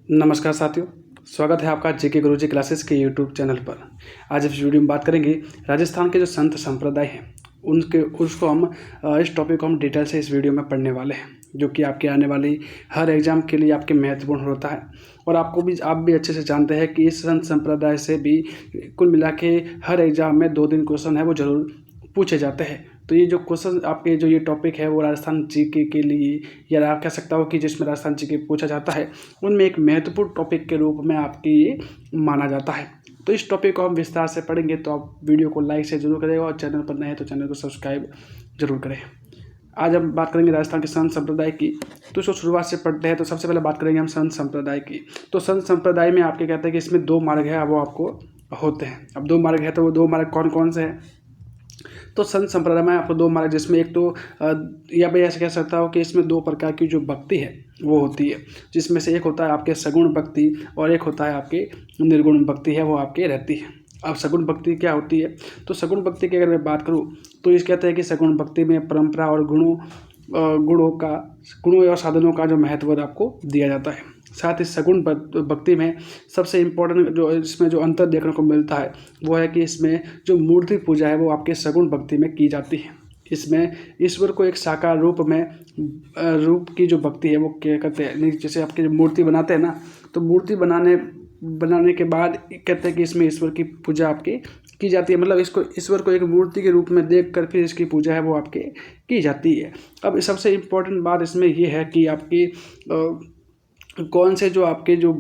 नमस्कार साथियों, स्वागत है आपका जेके गुरुजी क्लासेस के यूट्यूब चैनल पर। आज इस वीडियो में बात करेंगे राजस्थान के जो संत संप्रदाय हैं इस टॉपिक को हम डिटेल से इस वीडियो में पढ़ने वाले हैं, जो कि आपके आने वाली हर एग्जाम के लिए आपके महत्वपूर्ण होता है। और आप भी अच्छे से जानते हैं कि इस संत संप्रदाय से भी कुल मिला के हर एग्जाम में 2-3 क्वेश्चन है वो ज़रूर पूछे जाते हैं। तो ये जो क्वेश्चन आपके जो ये टॉपिक है वो राजस्थान जीके के लिए, या आप कह सकता हो कि जिसमें राजस्थान जीके पूछा जाता है, उनमें एक महत्वपूर्ण टॉपिक के रूप में आपके ये माना जाता है। तो इस टॉपिक को हम विस्तार से पढ़ेंगे, तो आप वीडियो को लाइक से जरूर करेगा और चैनल पर नए हैं तो चैनल को सब्सक्राइब जरूर करें। आज हम बात करेंगे राजस्थान के संत संप्रदाय की, तो इसको शुरुआत से पढ़ते हैं। तो सबसे पहले बात करेंगे हम संत संप्रदाय की। तो संत संप्रदाय में आपके कहते हैं कि इसमें 2 मार्ग है, वो आपको होते हैं। अब 2 मार्ग है तो वो 2 मार्ग कौन कौन से हैं? तो संत संप्रदाय में आपको 2 मार्ग, जिसमें एक तो या भाई ऐसे कह सकता हो कि इसमें 2 प्रकार की जो भक्ति है वो होती है, जिसमें से एक होता है आपके सगुण भक्ति और एक होता है आपके निर्गुण भक्ति है, वो आपके रहती है। अब सगुण भक्ति क्या होती है? तो सगुण भक्ति की अगर मैं बात करूँ तो इस कहते हैं कि सगुण भक्ति में परंपरा और गुणों और साधनों का जो महत्व आपको दिया जाता है। साथ ही सगुण भक्ति में सबसे इम्पोर्टेंट जो इसमें जो अंतर देखने को मिलता है वो है कि इसमें जो मूर्ति पूजा है वो आपके सगुण भक्ति में की जाती है। इसमें ईश्वर को एक साकार रूप की जो भक्ति है वो क्या कहते हैं, जैसे आपकी जो मूर्ति बनाते हैं ना, तो मूर्ति बनाने के बाद कहते हैं कि इसमें ईश्वर की पूजा आपकी की जाती है। मतलब इसको ईश्वर को एक मूर्ति के रूप में देखकर फिर इसकी पूजा है वो आपके की जाती है। अब सबसे इम्पोर्टेंट बात इसमें ये है कि आपकी कौन से जो आपके जो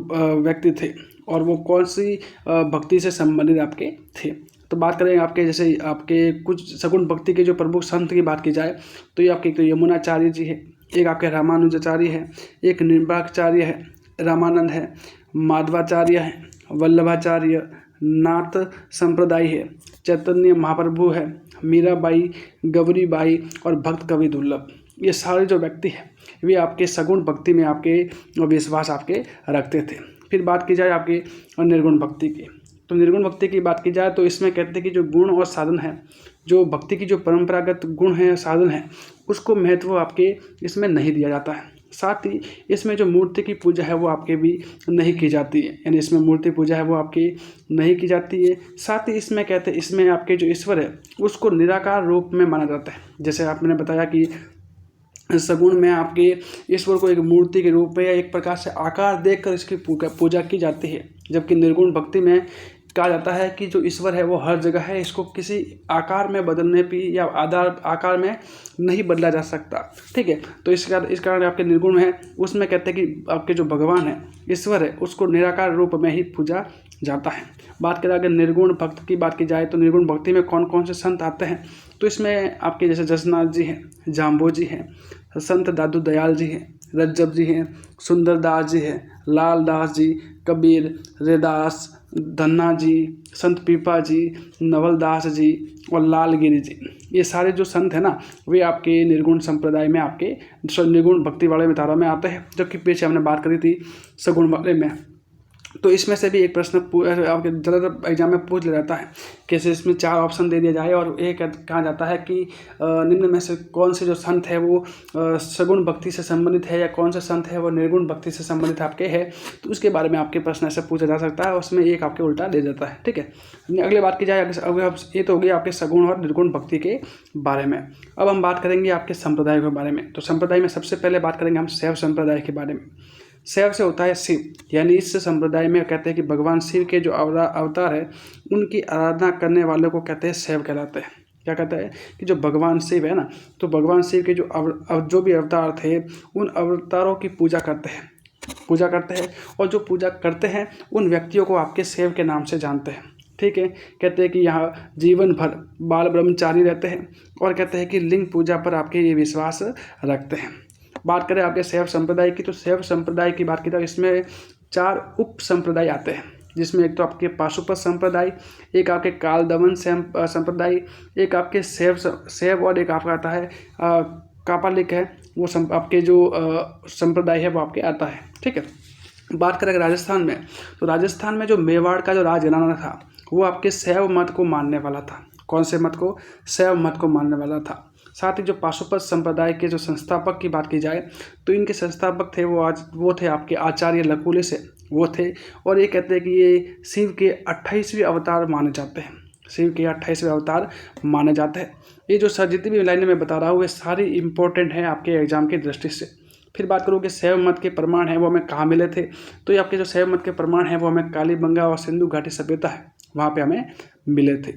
व्यक्ति थे और वो कौन सी भक्ति से संबंधित आपके थे। तो बात करें आपके जैसे आपके कुछ सगुण भक्ति के जो प्रमुख संत की बात की जाए तो ये आपके तो यमुनाचार्य जी है, एक आपके रामानुजाचार्य है, एक निर्वाकाचार्य है, रामानंद है, माधवाचार्य है, वल्लभाचार्य, नाथ संप्रदाय है, चैतन्य महाप्रभु है, मीराबाई, गौरीबाई और भक्त कवि दुर्लभ। ये सारे जो व्यक्ति हैं वे आपके सगुण भक्ति में आपके विश्वास आपके रखते थे। फिर बात की जाए आपके निर्गुण भक्ति की, तो निर्गुण भक्ति की बात की जाए तो इसमें कहते हैं कि जो गुण और साधन है, जो भक्ति की जो परंपरागत गुण है साधन है, उसको महत्व आपके इसमें नहीं दिया जाता है। साथ ही इसमें जो मूर्ति की पूजा है वो आपके भी नहीं की जाती है, यानी इसमें मूर्ति पूजा है वो आपकी नहीं की जाती है। साथ ही इसमें कहते हैं इसमें आपके जो ईश्वर है उसको निराकार रूप में माना जाता है। जैसे आपने बताया कि सगुण में आपके ईश्वर को एक मूर्ति के रूप में या एक प्रकार से आकार देखकर इसकी पूजा की जाती है, जबकि निर्गुण भक्ति में कहा जाता है कि जो ईश्वर है वो हर जगह है, इसको किसी आकार में बदलने पे या आकार में नहीं बदला जा सकता। ठीक है, तो इस कारण आपके निर्गुण है उसमें कहते हैं कि आपके जो भगवान है ईश्वर है उसको निराकार रूप में ही पूजा जाता है। बात करें अगर निर्गुण भक्त की बात की जाए तो निर्गुण भक्ति में कौन कौन से संत आते हैं, तो इसमें आपके जैसे जसनाथ जी हैं, जाम्बो जी हैं, संत दादू दयाल जी हैं, रज्जब जी हैं, सुंदरदास जी हैं, लाल दास जी, कबीर, रैदास, धन्ना जी, संत पीपा जी, नवलदास जी और लालगिरी जी। ये सारे जो संत हैं ना वे आपके निर्गुण संप्रदाय में आपके निर्गुण भक्ति वाले धारा में आते हैं, जबकि पीछे हमने बात करी थी सगुण वाले में। तो इसमें से भी एक प्रश्न आपके ज़्यादातर एग्जाम में पूछ लिया जाता है, कैसे इसमें 4 ऑप्शन दे दिया जाए और एक कहा जाता है कि निम्न में से कौन से जो संत है वो सगुण भक्ति से संबंधित है या कौन सा संत है वो निर्गुण भक्ति से संबंधित आपके है। तो उसके बारे में आपके प्रश्न ऐसे पूछा जा सकता है, उसमें एक आपके उल्टा दे जाता है। ठीक है, अगली बात की जाए अब ये तो हो गई आपके सगुण और निर्गुण भक्ति के बारे में। अब हम बात करेंगे आपके संप्रदाय के बारे में। तो संप्रदाय में सबसे पहले बात करेंगे हम शैव संप्रदाय के बारे में। शैव से होता है शिव, यानी इस संप्रदाय में कहते हैं कि भगवान शिव के जो अवतार है उनकी आराधना करने वालों को कहते हैं शैव कहलाते हैं। क्या कहते हैं कि जो भगवान शिव है ना, तो भगवान शिव के जो भी अवतार थे उन अवतारों की पूजा करते हैं और जो पूजा करते हैं उन व्यक्तियों को आपके शैव के नाम से जानते हैं। ठीक है, कहते हैं कि यहाँ जीवन भर बाल ब्रह्मचारी रहते हैं और कहते हैं कि लिंग पूजा पर आपके ये विश्वास रखते हैं। बात करें आपके शैव संप्रदाय की, तो शैव संप्रदाय की बात की जाए इसमें 4 उप संप्रदाय आते हैं, जिसमें एक तो आपके पाशुपत संप्रदाय, एक आपके कालदमन संप्रदाय, एक आपके शैव और एक आपका आता है कापालिक है, वो आपके जो संप्रदाय है वो आपके आता है। ठीक है, बात करें राजस्थान में, तो राजस्थान में जो मेवाड़ का जो राजघराना था वो आपके शैव मत को मानने वाला था। कौन से मत को? शैव मत को मानने वाला था। साथ ही जो पाशुपत संप्रदाय के जो संस्थापक की बात की जाए तो इनके संस्थापक थे वो थे आपके आचार्य लकुलिश से वो थे। और ये कहते हैं कि ये शिव के 28वें अवतार माने जाते हैं, शिव के 28वें अवतार माने जाते हैं। ये जो सर जितनी भी लाइनें मैं बता रहा हूँ ये सारी इंपॉर्टेंट हैं आपके एग्जाम की दृष्टि से। फिर बात करूँ कि शैव मत के प्रमाण हैं वो हमें कहाँ मिले थे, तो ये आपके जो शैव मत के प्रमाण हैं वो हमें कालीबंगा और सिंधु घाटी सभ्यता है वहाँ पे हमें मिले थे।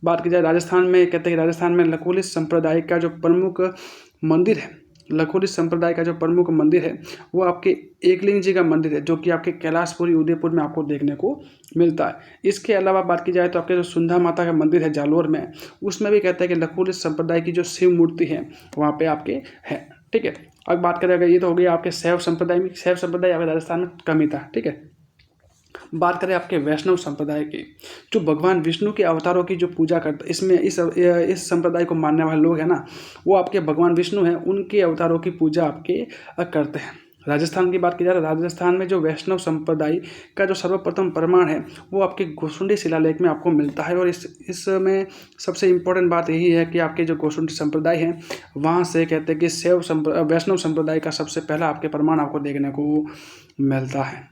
बात की जाए राजस्थान में, कहते हैं कि राजस्थान में लकुलिश संप्रदाय का जो प्रमुख मंदिर है, लकुलिश संप्रदाय का जो प्रमुख मंदिर है वो आपके एकलिंग जी का मंदिर है, जो कि आपके कैलाशपुरी उदयपुर में आपको देखने को मिलता है। इसके अलावा बात की जाए तो आपके जो सुंधा माता का मंदिर है जालोर में, उसमें भी कहते हैं कि लकुलिश संप्रदाय की जो शिव मूर्ति है वहाँ पे आपके है। ठीक है, अब बात करें अगर ये तो हो गया आपके शैव संप्रदाय में, शैव संप्रदाय आपके राजस्थान में कम ही था। ठीक है, बात करें आपके वैष्णव संप्रदाय की, जो भगवान विष्णु के अवतारों की जो पूजा करते, इसमें इस संप्रदाय को मानने वाले लोग हैं ना, वो आपके भगवान विष्णु हैं उनके अवतारों की पूजा आपके करते हैं। राजस्थान की बात की जाए तो राजस्थान में जो वैष्णव संप्रदाय का जो सर्वप्रथम प्रमाण है वो आपके गोसुंडी शिलालेख में आपको मिलता है। और इसमें सबसे इम्पोर्टेंट बात यही है कि आपके जो गोसुंडी संप्रदाय हैं वहाँ से कहते हैं कि वैष्णव संप्रदाय का सबसे पहला आपके प्रमाण आपको देखने को मिलता है।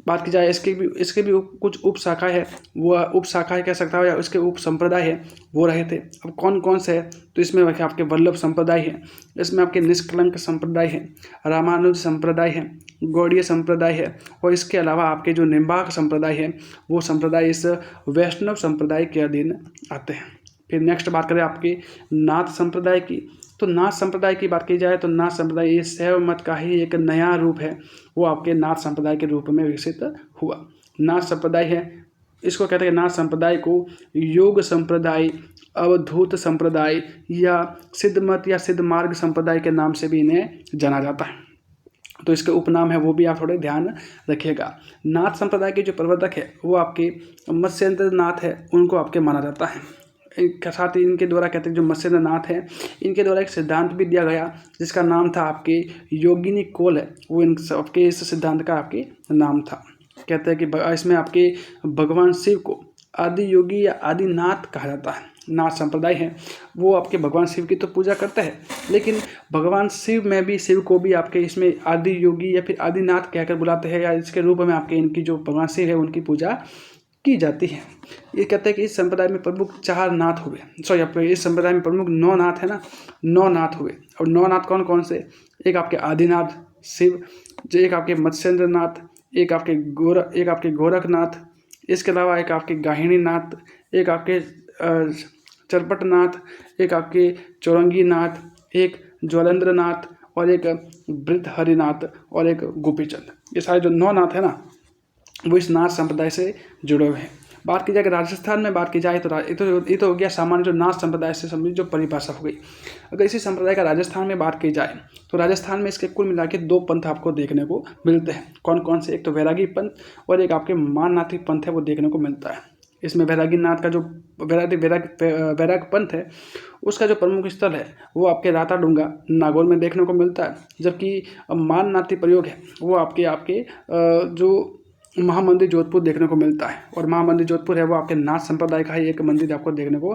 बात की जाए इसके भी कुछ उप शाखाएँ है, वो उप शाखाएँ कह सकता हूँ या उसके उप संप्रदाय है वो रहे थे। अब कौन कौन से है तो इसमें आपके वल्लभ संप्रदाय है, इसमें आपके निष्कलंक संप्रदाय है, रामानुज संप्रदाय है, गौड़ीय संप्रदाय है, और इसके अलावा आपके जो निम्बार्क संप्रदाय है वो संप्रदाय इस वैष्णव संप्रदाय के अधीन आते हैं। फिर नेक्स्ट बात करें आपकी नाथ संप्रदाय की, तो नाथ संप्रदाय की बात की जाए तो नाथ संप्रदाय ये शैव मत का ही एक नया रूप है, वो आपके नाथ संप्रदाय के रूप में विकसित हुआ। नाथ संप्रदाय है, इसको कहते हैं नाथ संप्रदाय को योग संप्रदाय, अवधूत संप्रदाय या सिद्ध मत या सिद्ध मार्ग संप्रदाय के नाम से भी इन्हें जाना जाता है। तो इसके उपनाम है वो भी आप थोड़े ध्यान रखिएगा। नाथ संप्रदाय के जो प्रवर्तक है वो आपके मत्स्येंद्र नाथ है, उनको आपके माना जाता है। साथ ही इनके द्वारा कहते हैं जो मत्स्येंद्र नाथ है इनके द्वारा एक सिद्धांत भी दिया गया जिसका नाम था आपके योगिनी कोल है, वो इन सबके इस सिद्धांत का आपके नाम था। कहते हैं कि इसमें आपके भगवान शिव को आदि योगी या आदिनाथ कहा जाता है। नाथ संप्रदाय है वो आपके भगवान शिव की तो पूजा करते हैं, लेकिन भगवान शिव में भी शिव को भी आपके इसमें आदि योगी या फिर आदिनाथ कहकर बुलाते हैं, या इसके रूप में आपके इनकी जो भगवान शिव है उनकी पूजा की जाती है। ये कहते हैं कि इस संप्रदाय में प्रमुख 4 नाथ हुए, सॉरी इस संप्रदाय में प्रमुख 9 नाथ है ना, 9 नाथ हुए। और 9 नाथ कौन कौन से, एक आपके आदिनाथ शिव, जो एक आपके मत्स्येंद्र नाथ, एक आपके गोरखनाथ, इसके अलावा एक आपके गाहिणी नाथ, एक आपके चरपट नाथ, एक आपके चौरंगी नाथ, एक ज्वलेंद्र नाथ, और एक वृद्धहरिनाथ, और एक गोपीचंद। ये सारे जो 9 नाथ है ना वो इस नाथ संप्रदाय से जुड़े हुए हैं। बात की जाए कि राजस्थान में बात की जाए तो ये तो हो गया सामान्य जो नाथ संप्रदाय से संबंधित जो परिभाषा हो गई। अगर इसी संप्रदाय का राजस्थान में बात की जाए तो राजस्थान में इसके कुल मिला के 2 पंथ आपको देखने को मिलते हैं। कौन कौन से, एक तो वैरागी पंथ और एक आपके माननाथी पंथ है वो देखने को मिलता है। इसमें वैरागी नाथ का जो वैराग पंथ है उसका जो प्रमुख स्थल है वो आपके राताडूंगा नागौर में देखने को मिलता है, जबकि माननाथी प्रयोग है वो आपके जो महामंदिर जोधपुर देखने को मिलता है। और महामंदिर जोधपुर है वो आपके नाथ संप्रदाय का ही एक मंदिर आपको देखने को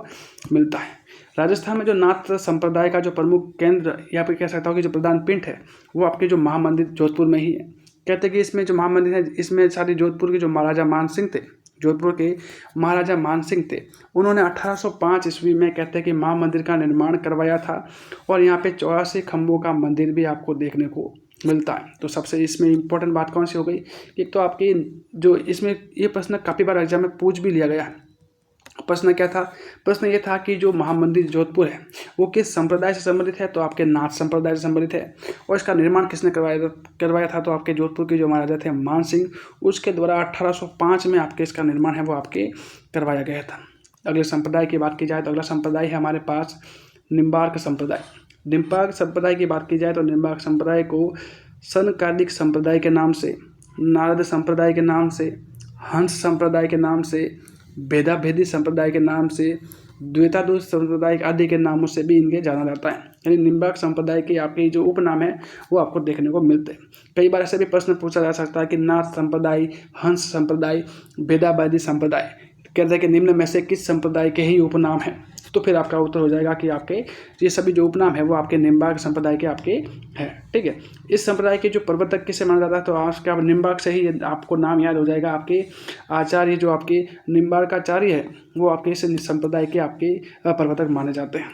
मिलता है। राजस्थान में जो नाथ संप्रदाय का जो प्रमुख केंद्र या फिर कह सकता हूँ कि जो प्रधान पीठ है वो आपके जो महामंदिर जोधपुर में ही है। कहते हैं कि इसमें जो महामंदिर है इसमें सारी जोधपुर के जो महाराजा मानसिंह थे, जोधपुर के महाराजा मानसिंह थे, उन्होंने 1805 ईस्वी में कहते हैं कि महामंदिर का निर्माण करवाया था। और यहाँ पे 84 खम्भों का मंदिर भी आपको देखने को मिलता है। तो सबसे इसमें इंपॉर्टेंट बात कौन सी हो गई, एक तो आपकी जो इसमें ये प्रश्न काफ़ी बार एग्जाम में पूछ भी लिया गया है। प्रश्न क्या था, प्रश्न ये था कि जो महामंदिर जोधपुर है वो किस संप्रदाय से संबंधित है, तो आपके नाथ संप्रदाय से संबंधित है। और इसका निर्माण किसने करवाया था, तो आपके जोधपुर के जो महाराजा थे मान सिंह, उसके द्वारा 1805 में आपके इसका निर्माण है वो आपके करवाया गया था। अगले संप्रदाय की बात की जाए तो अगला संप्रदाय है हमारे पास निम्बार्क संप्रदाय। निम्बार्क संप्रदाय की बात की जाए तो निम्बार्क संप्रदाय को सनकादिक संप्रदाय के नाम से, नारद संप्रदाय के नाम से, हंस संप्रदाय के नाम से, भेदाभेदी संप्रदाय के नाम से, द्वैताद्वैत संप्रदाय आदि के नामों से भी इनके जाना जाता है। यानी निम्बार्क संप्रदाय के आपके जो उपनाम है वो आपको देखने को मिलते हैं। कई बार ऐसे भी प्रश्न पूछा जा सकता है कि नाथ संप्रदाय, हंस संप्रदाय, भेदाभेदी संप्रदाय, कहते हैं कि निम्न में से किस संप्रदाय के ही उपनाम है। तो फिर आपका उत्तर हो जाएगा कि आपके ये सभी जो उपनाम है वो आपके निम्बार्क संप्रदाय के आपके हैं। ठीक है, इस संप्रदाय के जो प्रवर्तक किसे माना जाता है, तो आपका निम्बार्क से ही आपको नाम याद हो जाएगा। आपके आचार्य जो आपके निम्बार्काचार्य है वो आपके इस संप्रदाय के आपके प्रवर्तक माने जाते हैं।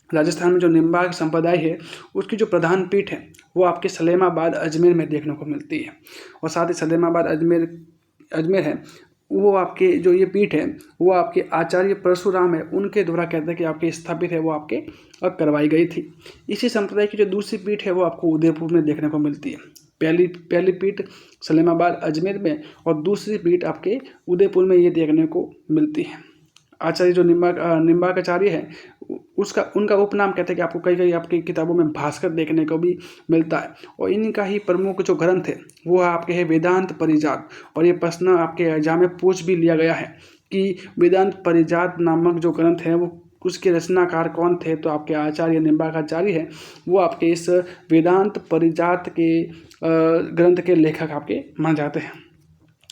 राजस्थान में जो निम्बार्क संप्रदाय है उसकी जो प्रधान पीठ है वो आपके सलेमाबाद अजमेर में देखने को मिलती है। और साथ ही सलेमाबाद अजमेर है वो आपके जो ये पीठ है वो आपके आचार्य परशुराम है उनके द्वारा कहते हैं कि आपके स्थापित है, वो आपके करवाई गई थी। इसी संप्रदाय की जो दूसरी पीठ है वो आपको उदयपुर में देखने को मिलती है। पहली पीठ सलेमाबाद अजमेर में और दूसरी पीठ आपके उदयपुर में ये देखने को मिलती है। आचार्य जो निम्बार्काचार्य है उनका उपनाम कहते हैं कि आपको कई आपकी किताबों में भास्कर देखने को भी मिलता है। और इनका ही प्रमुख जो ग्रंथ है वो आपके है वेदांत परिजात। और ये प्रश्न आपके एग्जाम में पूछ भी लिया गया है कि वेदांत परिजात नामक जो ग्रंथ है वो उसके रचनाकार कौन थे, तो आपके आचार्य निम्बार्काचार्य है वो आपके इस वेदांत परिजात के ग्रंथ के लेखक आपके माने जाते हैं।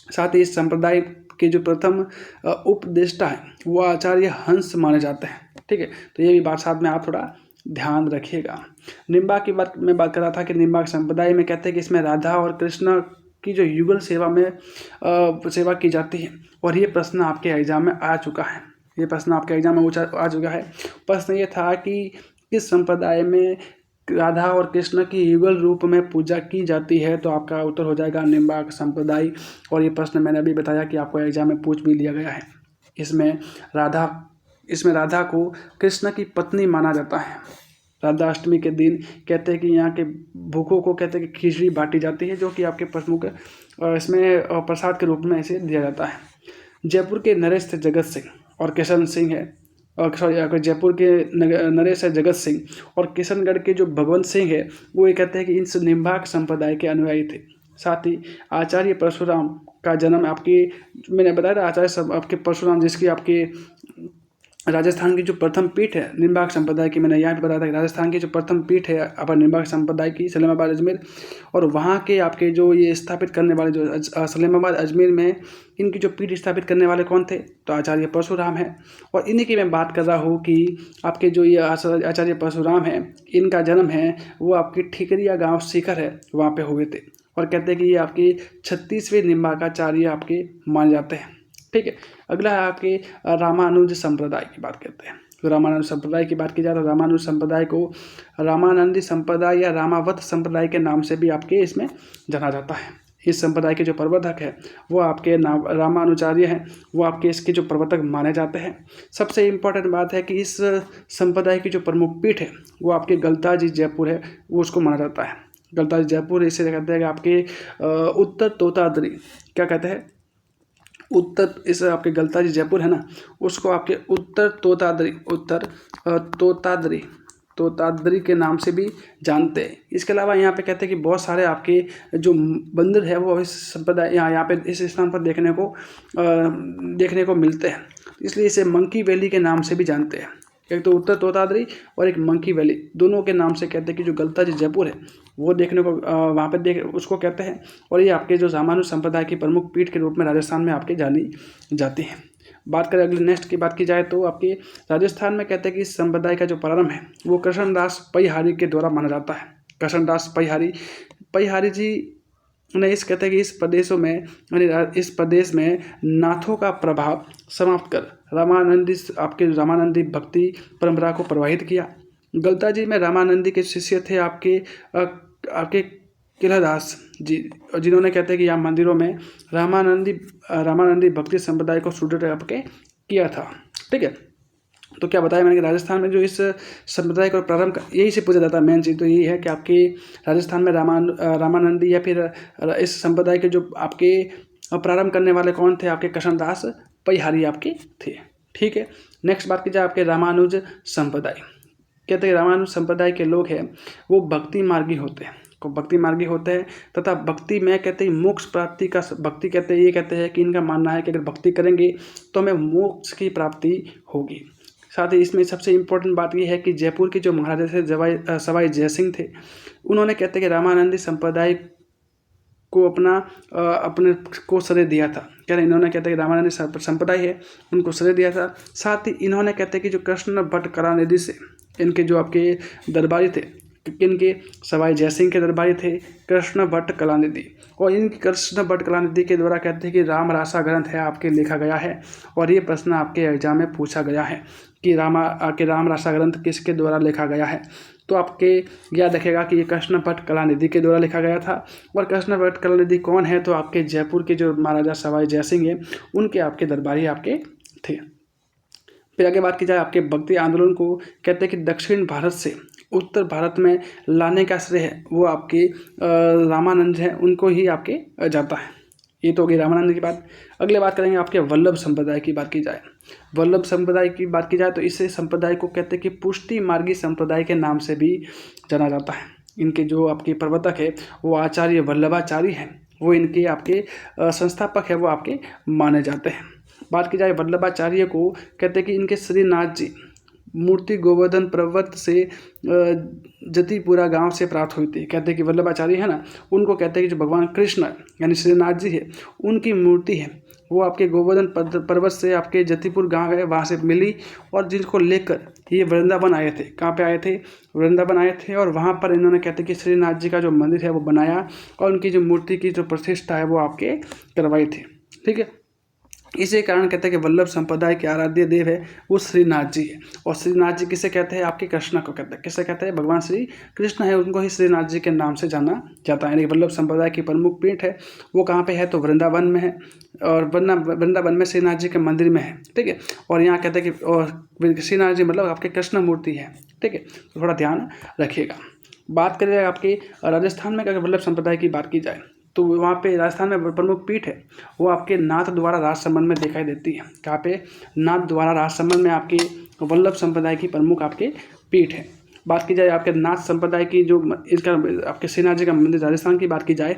साथ ही इस संप्रदाय के जो प्रथम उपदेष्टा है वो आचार्य हंस माने जाते हैं। ठीक है, तो ये भी बात साथ में आप थोड़ा ध्यान रखिएगा। निम्बार्क की बात मैं बात कर रहा था कि निम्बार्क संप्रदाय में कहते हैं कि इसमें राधा और कृष्ण की जो युगल सेवा में सेवा की जाती है। और ये प्रश्न आपके एग्जाम में आ चुका है, ये प्रश्न आपके एग्जाम में आ चुका है। प्रश्न ये था कि किस संप्रदाय में राधा और कृष्ण की युगल रूप में पूजा की जाती है, तो आपका उत्तर हो जाएगा निम्बार्क संप्रदाय। और ये प्रश्न मैंने अभी बताया कि आपको एग्जाम में पूछ भी लिया गया है। इसमें राधा को कृष्ण की पत्नी माना जाता है। राधा अष्टमी के दिन कहते हैं कि यहाँ के भूखों को कहते हैं कि खिचड़ी बांटी जाती है, जो कि आपके प्रमुख इसमें प्रसाद के रूप में इसे दिया जाता है। जयपुर के नरेश जगत सिंह और किशन सिंह है, जयपुर के नरेश जगत सिंह और किशनगढ़ के जो भगवंत सिंह है वो ये कहते हैं कि इस निम्बार्क संप्रदाय के अनुयायी थे। साथ ही आचार्य परशुराम का जन्म मैंने बताया था आचार्य आपके परशुराम, जिसकी आपके राजस्थान की जो प्रथम पीठ है निम्बार्क संप्रदाय की, मैंने यहाँ पे बताया था कि राजस्थान की जो प्रथम पीठ है अपर निम्बार्क संप्रदाय की सलेमाबाद अजमेर, और वहाँ के आपके जो ये स्थापित करने वाले जो सलेमाबाद अजमेर में इनकी जो पीठ स्थापित करने वाले कौन थे, तो आचार्य परशुराम है। और इन्हीं की मैं बात कर रहा हूँ कि आपके जो ये आचार्य परशुराम है इनका जन्म है वो आपकी ठिकरिया गाँव सीकर है वहाँ पर हुए थे। और कहते हैं कि ये आपके 36वें निम्बार्काचार्य आपके माने जाते हैं। ठीक है, अगला है आपके रामानुज संप्रदाय की बात करते हैं। तो रामानुज संप्रदाय की बात की जाए तो रामानुज संप्रदाय को रामानंदी संप्रदाय या रामावत संप्रदाय के नाम से भी आपके इसमें जाना जाता है। इस संप्रदाय के जो प्रवर्तक है वो आपके रामानुचार्य हैं, वो आपके इसके जो प्रवर्तक माने जाते हैं। सबसे इम्पोर्टेंट बात है कि इस संप्रदाय की जो प्रमुख पीठ है वो आपके गलताजी जयपुर है, वो उसको माना जाता है। गलताजी जयपुर इसे कहते हैं कि आपके उत्तर तोताद्री, क्या कहते हैं उत्तर, इस आपके गलताजी जयपुर है ना उसको आपके उत्तर तोताद्री के नाम से भी जानते हैं। इसके अलावा यहाँ पे कहते हैं कि बहुत सारे आपके जो मंदिर है वो इस संप्रदाय यहाँ पे इस स्थान पर देखने को मिलते हैं, इसलिए इसे मंकी वैली के नाम से भी जानते हैं। एक तो उत्तर तोताद्री और एक मंकी वैली, दोनों के नाम से कहते हैं कि जो गलताजी जयपुर है वो देखने को वहाँ पे उसको कहते हैं। और ये आपके जो रामानुज संप्रदाय की प्रमुख पीठ के रूप में राजस्थान में आपके जानी जाती है। बात करें अगले नेक्स्ट की बात की जाए तो आपके राजस्थान में कहते हैं कि इस संप्रदाय का जो प्रारंभ है वो कृष्णदास पैहारी के द्वारा माना जाता है। कृष्णदास पैहारी जी ने कहते हैं कि इस प्रदेश में नाथों का प्रभाव समाप्त कर रामानंदी भक्ति परंपरा को प्रवाहित किया। गलताजी में रामानंदी के शिष्य थे आपके किलादास जी, जिन्होंने कहते हैं कि यहाँ मंदिरों में रामानंदी भक्ति संप्रदाय को शुरू आपके किया था। ठीक है, तो क्या बताया मैंने कि राजस्थान में जो इस संप्रदाय को प्रारंभ यही से पूछा जाता है। मेन चीज़ तो यही है कि आपके राजस्थान में रामानंदी या फिर इस संप्रदाय के जो आपके प्रारंभ करने वाले कौन थे, आपके कृष्णदास पैहारी आपके थे। ठीक है, नेक्स्ट बात की जाए आपके रामानुज संप्रदाय। कहते हैं रामानुज संप्रदाय के लोग हैं वो भक्ति मार्गी होते हैं तथा भक्ति में कहते हैं मोक्ष प्राप्ति का भक्ति कहते हैं कि इनका मानना है कि अगर भक्ति करेंगे तो हमें मोक्ष की प्राप्ति होगी। साथ ही इसमें सबसे इम्पोर्टेंट बात यह है कि जयपुर के जो महाराजा थे सवाई जयसिंह थे, उन्होंने कहते हैं कि रामानंदी संप्रदाय अपने को श्रेय दिया था। कहते इन्होंने कहते हैं कि रामानंद संप्रदाय है उनको श्रेय दिया था। साथ ही इन्होंने कहते हैं कि जो कृष्ण भट्ट कलानिधि से इनके जो आपके दरबारी थे, इनके सवाई जयसिंह के दरबारी थे कृष्ण भट्ट कलानिधि, और इनकी कृष्ण भट्ट कलानिधि के द्वारा कहते हैं कि राम रासा ग्रंथ है आपके लिखा गया है। और ये प्रश्न आपके एग्जाम में पूछा गया है कि राम रासा ग्रंथ किसके द्वारा लिखा गया है। तो आपके याद रखेगा कि ये कृष्ण भट्ट कलानिधि के द्वारा लिखा गया था। और कृष्ण भट्ट कलानिधि कौन है, तो आपके जयपुर के जो महाराजा सवाई जयसिंह हैं उनके आपके दरबारी आपके थे। फिर आगे बात की जाए आपके भक्ति आंदोलन को कहते हैं कि दक्षिण भारत से उत्तर भारत में लाने का श्रेय है वो आपके रामानंद हैं, उनको ही आपके जाता है। ये तो होगी रामानंद की बात। अगले बात करेंगे आपके वल्लभ संप्रदाय की बात की जाए। वल्लभ संप्रदाय की बात की जाए तो इस संप्रदाय को कहते हैं कि पुष्टि मार्गी संप्रदाय के नाम से भी जाना जाता है। इनके जो आपके प्रवर्तक है वो आचार्य वल्लभाचार्य हैं, वो इनके आपके संस्थापक है, वो आपके माने जाते हैं। बात की जाए वल्लभाचार्य को कहते हैं कि इनके श्रीनाथ जी मूर्ति गोवर्धन पर्वत से जतिपुरा गांव से प्राप्त हुई थी। कहते हैं कि वल्लभाचार्य है ना, उनको कहते हैं कि जो भगवान कृष्ण यानी श्रीनाथ जी है उनकी मूर्ति है वो आपके गोवर्धन पर्वत से आपके जतिपुर गांव है वहाँ से मिली, और जिनको लेकर ये वृंदावन आए थे। कहाँ पे आए थे, वृंदावन आए थे, और वहाँ पर इन्होंने कहते हैं कि श्रीनाथ जी का जो मंदिर है वो बनाया और उनकी जो मूर्ति की जो प्रतिष्ठा है वो आपके करवाई थी। ठीक है, इसी कारण कहते हैं कि वल्लभ संप्रदाय के आराध्य देव है वो श्रीनाथ जी है। और श्रीनाथ जी किसे कहते हैं, आपके कृष्ण को कहते हैं। किसे कहते हैं, भगवान श्री कृष्ण है उनको ही श्रीनाथ जी के नाम से जाना जाता है। यानी वल्लभ संप्रदाय की प्रमुख पीठ है वो कहाँ पे है, तो वृंदावन में है, और वृंदावन में श्रीनाथ जी के मंदिर में है। ठीक है, और यहाँ कहते हैं कि और श्रीनाथ जी मतलब आपके कृष्ण मूर्ति है। ठीक है, तो थोड़ा ध्यान रखिएगा। बात करें आपके राजस्थान में अगर वल्लभ संप्रदाय की बात की जाए तो वहाँ पे राजस्थान में प्रमुख पीठ है वो आपके नाथ द्वारा राजसमंद में दिखाई देती है। कहाँ पे, नाथ द्वारा राजसमंद में आपके वल्लभ संप्रदाय की प्रमुख आपके पीठ है। बात की जाए आपके नाथ संप्रदाय की जो इसका आपके श्रीनाथ जी का मंदिर राजस्थान की बात की जाए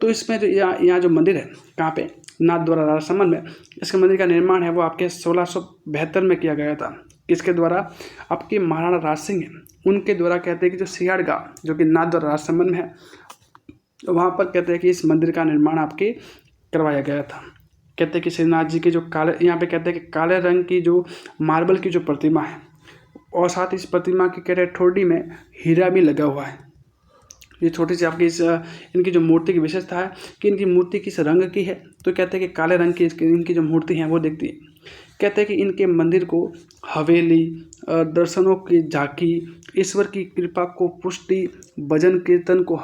तो इसमें जो यहाँ जो मंदिर है कहाँ पे, नाथ द्वारा राजसमंद में, इसके मंदिर का निर्माण है वो आपके 1672 में किया गया था। इसके द्वारा आपके महाराणा राज सिंह है उनके द्वारा कहते हैं कि जो सियाड़ गाँव जो कि नाथ द्वारा राजसमंद में है वहाँ पर कहते हैं कि इस मंदिर का निर्माण आपके करवाया गया था। कहते हैं कि श्रीनाथ जी के जो काले, यहाँ पे कहते हैं कि काले रंग की जो मार्बल की जो प्रतिमा है और साथ इस प्रतिमा की कहते हैं ठोड़ी में हीरा भी लगा हुआ है। ये छोटी सी आपकी इनकी जो मूर्ति की विशेषता है कि इनकी मूर्ति किस रंग की है, तो कहते हैं कि काले रंग की इनकी जो मूर्ति है वो दिखती है। कहते हैं कि इनके मंदिर को हवेली, दर्शनों की झांकी, ईश्वर की कृपा को पुष्टि, भजन कीर्तन को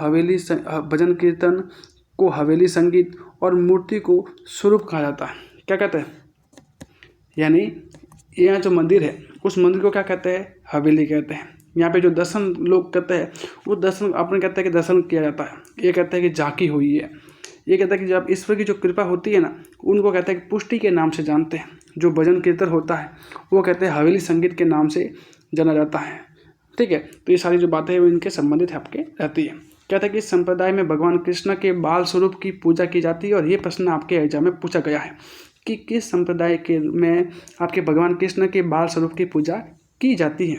हवेली संगीत और मूर्ति को स्वरूप कहा जाता है। क्या कहते हैं, यानी यहाँ जो मंदिर है उस मंदिर को क्या कहते हैं, हवेली कहते हैं। यहाँ पे जो दर्शन लोग कहते हैं वो दर्शन अपने कहते हैं कि दर्शन किया जाता है। ये कहते हैं कि झांकी हुई है। ये कहता है कि जब ईश्वर की जो कृपा होती है ना उनको कहते हैं कि पुष्टि के नाम से जानते हैं। जो भजन कीर्तन होता है वो कहते हैं हवेली संगीत के नाम से जाना जाता है। ठीक है, तो ये सारी जो बातें हैं वो इनके संबंधित आपके रहती है। कहते हैं कि इस संप्रदाय में भगवान कृष्ण के बाल स्वरूप की पूजा की जाती है, और ये प्रश्न आपके एग्जाम में पूछा गया है कि किस संप्रदाय के में आपके भगवान कृष्ण के बाल स्वरूप की पूजा की जाती है,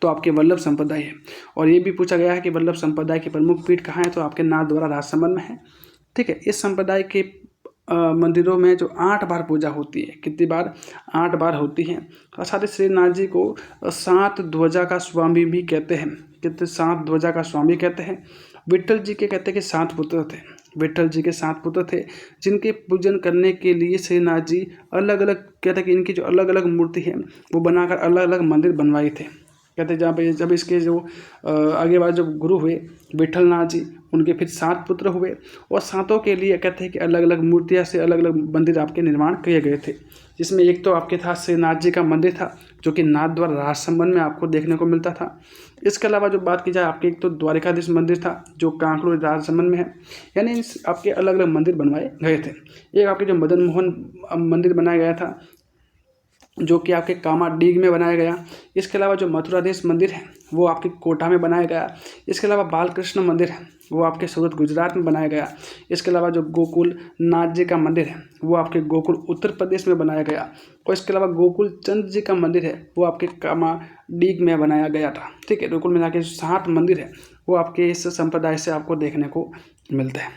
तो आपके वल्लभ संप्रदाय है। और ये भी पूछा गया है कि वल्लभ संप्रदाय की प्रमुख पीठ कहाँ है, तो आपके नाथ द्वारा राजसमंद में है। ठीक है, इस संप्रदाय के मंदिरों में जो 8 बार पूजा होती है, कितनी बार, 8 बार होती है। और साथ ही श्रीनाथ जी को 7 ध्वजा का स्वामी भी कहते हैं। कितने, 7 ध्वजा का स्वामी कहते हैं। विट्ठल जी के कहते हैं कि 7 पुत्र थे। विट्ठल जी के 7 पुत्र थे जिनके पूजन करने के लिए श्रीनाथ जी अलग अलग कहते हैं कि इनकी जो अलग अलग मूर्ति है वो बनाकर अलग अलग मंदिर बनवाए थे। कहते हैं जहाँ पे जब इसके जो आगे बाद जब गुरु हुए विट्ठल नाथ जी, उनके फिर 7 पुत्र हुए और 7 के लिए कहते हैं कि अलग अलग मूर्तियाँ से अलग अलग मंदिर आपके निर्माण किए गए थे। जिसमें एक तो आपके था श्रीनाथ जी का मंदिर था जो कि नाथ द्वारा राजसमंद में आपको देखने को मिलता था। इसके अलावा जो बात की जाए आपके एक तो द्वारिकाधीश मंदिर था जो कांकड़ू राजसमंद में है। यानी आपके अलग अलग मंदिर बनवाए गए थे। एक आपके जो मदन मोहन मंदिर बनाया गया था जो कि आपके कामाडीग में बनाया गया। इसके अलावा जो मथुराधीश मंदिर है वो आपके कोटा में बनाया गया। इसके अलावा बालकृष्ण मंदिर है वो आपके सूरत गुजरात में बनाया गया। इसके अलावा जो गोकुल नाथ जी का मंदिर है वो आपके गोकुल उत्तर प्रदेश में बनाया गया। और इसके अलावा गोकुल चंद्र जी का मंदिर है वो आपके कामाडीग में बनाया गया था। ठीक है, गोकुल मिला के 7 मंदिर है वो आपके इस संप्रदाय से आपको देखने को मिलते हैं।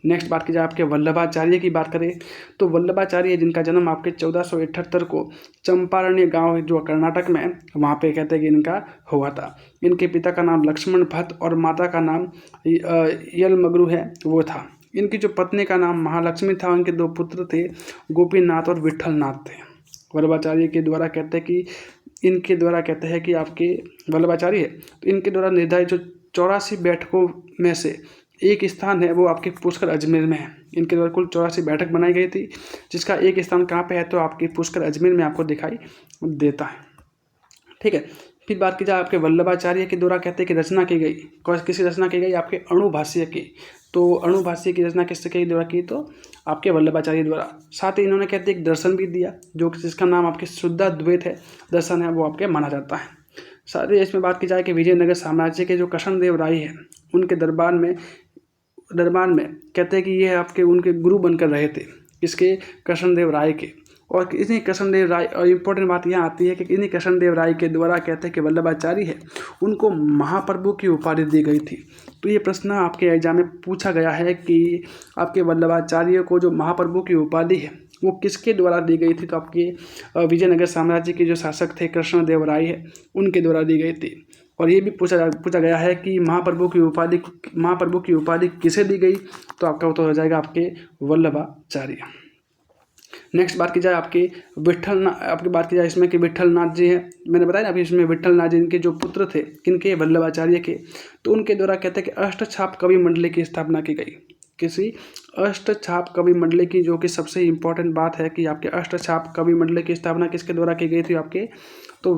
नेक्स्ट बात की जाए आपके वल्लभाचार्य की बात करें तो वल्लभाचार्य जिनका जन्म आपके 1478 को चंपारण्य गांव जो कर्नाटक में है वहाँ पे कहते हैं कि इनका हुआ था। इनके पिता का नाम लक्ष्मण भट्ट और माता का नाम यलमगरू है वो था। इनकी जो पत्नी का नाम महालक्ष्मी था। उनके 2 पुत्र थे, गोपीनाथ और विठलनाथ थे। वल्लभाचार्य के द्वारा कहते हैं कि इनके द्वारा कहते हैं कि आपके वल्लभाचार्य है तो इनके द्वारा निर्धारित जो 84 बैठकों में से एक स्थान है वो आपके पुष्कर अजमेर में है। इनके द्वारा कुल 84 बैठक बनाई गई थी, जिसका एक स्थान कहाँ पे है तो आपके पुष्कर अजमेर में आपको दिखाई देता है। ठीक है, फिर बात की जाए आपके वल्लभाचार्य के द्वारा कहते हैं कि रचना की गई, किसकी रचना की गई, आपके अणुभाष्य की। तो अणुभाष्य की रचना किसके द्वारा की तो आपके वल्लभाचार्य द्वारा। साथ ही इन्होंने कहते हैं एक दर्शन भी दिया जो जिसका नाम आपके शुद्धाद्वैत है दर्शन है वो आपके माना जाता है। साथ ही इसमें बात की जाए कि विजयनगर साम्राज्य के जो कृष्णदेव राय है उनके दरबार में कहते हैं कि ये आपके उनके गुरु बनकर रहे थे, किसके, कृष्णदेव राय के। और इन्हीं कृष्णदेव राय, और इम्पोर्टेंट बात यहाँ आती है कि इन्हीं कृष्णदेव राय के द्वारा कहते हैं कि वल्लभाचार्य है उनको महाप्रभु की उपाधि दी गई थी। तो ये प्रश्न आपके एग्जाम में पूछा गया है कि आपके वल्लभाचार्य को जो महाप्रभु की उपाधि है वो किसके द्वारा दी गई थी। तो आपके विजयनगर साम्राज्य के जो शासक थे कृष्णदेव राय है उनके द्वारा दी गई थी। और ये भी पूछा गया है कि महाप्रभु की उपाधि किसे दी गई। तो आपका उत्तर हो जाएगा आपके वल्लभाचार्य। नेक्स्ट बात की जाए आपकी बात की जाए इसमें कि विठलनाथ जी हैं। मैंने बताया ना अभी इसमें विठलनाथ जी इनके जो पुत्र थे किनके, वल्लभाचार्य के। तो उनके द्वारा कहते हैं कि अष्टछाप कवि मंडली की स्थापना की गई। किसी अष्टछाप कवि मंडली की, जो कि सबसे इम्पोर्टेंट बात है कि आपके अष्टछाप कवि मंडली की स्थापना किसके द्वारा की गई थी आपके तो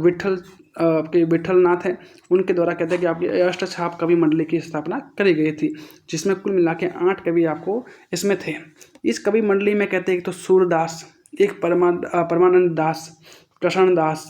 आपके विठलनाथ हैं उनके द्वारा कहते हैं कि आपकी अष्टछाप कवि मंडली की स्थापना करी गई थी, जिसमें कुल मिला के 8 कवि आपको इसमें थे। इस कवि मंडली में कहते हैं तो सूरदास, एक परमानंद दास, कृष्णदास,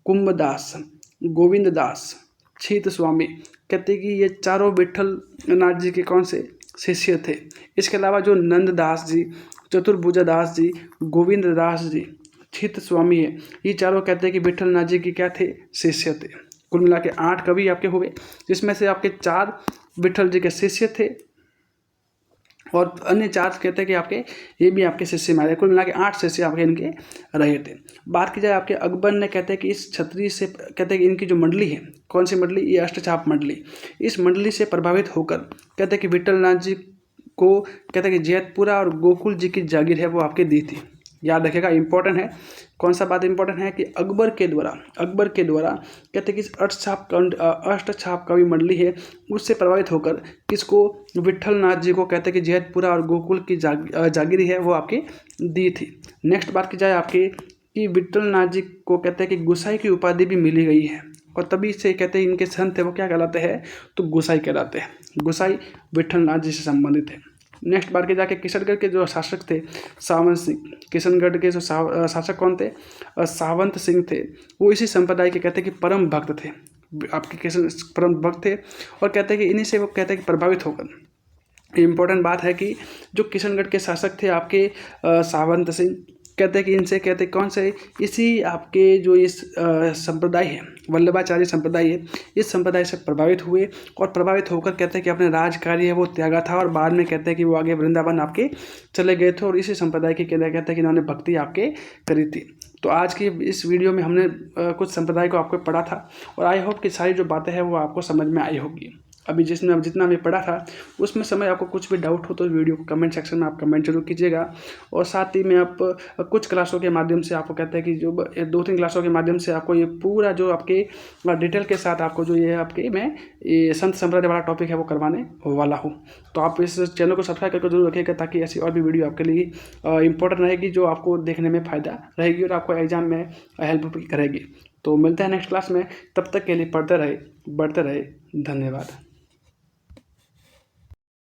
कुंभदास, गोविंद दास, छीत स्वामी, कहते हैं कि ये चारों विठलनाथ जी के कौन से शिष्य थे। इसके अलावा जो नंददास जी, चतुर्भुजदास जी, गोविंद दास जी, छीत स्वामी है, ये चारों कहते हैं कि विठलनाथ जी के क्या थे, शिष्य थे। कुल मिला के 8 कवि आपके हुए, जिसमें से आपके 4 विठल जी के शिष्य थे और अन्य 4 कहते हैं कि आपके ये भी आपके शिष्य में आ रहे। कुल मिला के 8 शिष्य आपके इनके रहे थे। बात की जाए आपके अकबर ने कहते हैं कि इस छत्री से कहते हैं कि इनकी जो मंडली है, कौन सी मंडली, ये अष्टछाप मंडली, इस मंडली से प्रभावित होकर कहते हैं कि विठलनाथ जी को कहते हैं कि जैतपुरा और गोकुल जी की जागीर है वो आपके दी थी। याद रखेगा, इंपॉर्टेंट है। कौन सा बात इंपॉर्टेंट है कि अकबर के द्वारा कहते हैं कि अष्टछाप कवि मंडली है उससे प्रभावित होकर किसको, विठलनाथ जी को कहते हैं कि जैतपुरा और गोकुल की जागीरी है वो आपकी दी थी। नेक्स्ट बात की जाए आपकी कि विठलनाथ जी को कहते हैं कि गोसाई की उपाधि भी मिली गई है और तभी से कहते हैं इनके संत है वो क्या कहलाते हैं तो गोसाई कहलाते हैं। गोसाई विठलनाथ जी से संबंधित है। नेक्स्ट बात की जाके किशनगढ़ के जो शासक थे सावंत सिंह, किशनगढ़ के जो शासक कौन थे, सावंत सिंह थे। वो इसी संप्रदाय के कहते हैं कि परम भक्त थे, आपके किशन परम भक्त थे और कहते हैं कि इन्हीं से वो कहते हैं कि प्रभावित होकर। इम्पोर्टेंट बात है कि जो किशनगढ़ के शासक थे आपके सावंत सिंह, कहते हैं कि इनसे कहते हैं कौन से, इसी आपके जो इस संप्रदाय है वल्लभाचार्य संप्रदाय है, इस संप्रदाय से प्रभावित हुए और प्रभावित होकर कहते हैं कि अपने राज कार्य है वो त्यागा था और बाद में कहते हैं कि वो आगे वृंदावन आपके चले गए थे और इसी संप्रदाय की कहते हैं कि इन्होंने भक्ति आपके करी थी। तो आज की इस वीडियो में हमने कुछ संप्रदाय को आपको पढ़ा था और आई होप कि सारी जो बातें हैं वो आपको समझ में आई होगी। अभी जितना मैं पढ़ा था उसमें समय आपको कुछ भी डाउट हो तो वीडियो को कमेंट सेक्शन में आप कमेंट जरूर कीजिएगा। और साथ ही में आप कुछ क्लासों के माध्यम से आपको कहते हैं कि जो 2-3 क्लासों के माध्यम से आपको ये पूरा जो आपके डिटेल के साथ आपको जो ये आपके मैं ये संत संप्रदाय वाला टॉपिक है वो करवाने वाला हूँ। तो आप इस चैनल को सब्सक्राइब करके जरूर रखिएगा ताकि ऐसी और भी वीडियो आपके लिए इंपॉर्टेंट रहेगी जो आपको देखने में फ़ायदा रहेगी और आपको एग्जाम में हेल्प करेगी। तो मिलते हैं नेक्स्ट क्लास में, तब तक के लिए पढ़ते रहे, बढ़ते रहे। धन्यवाद।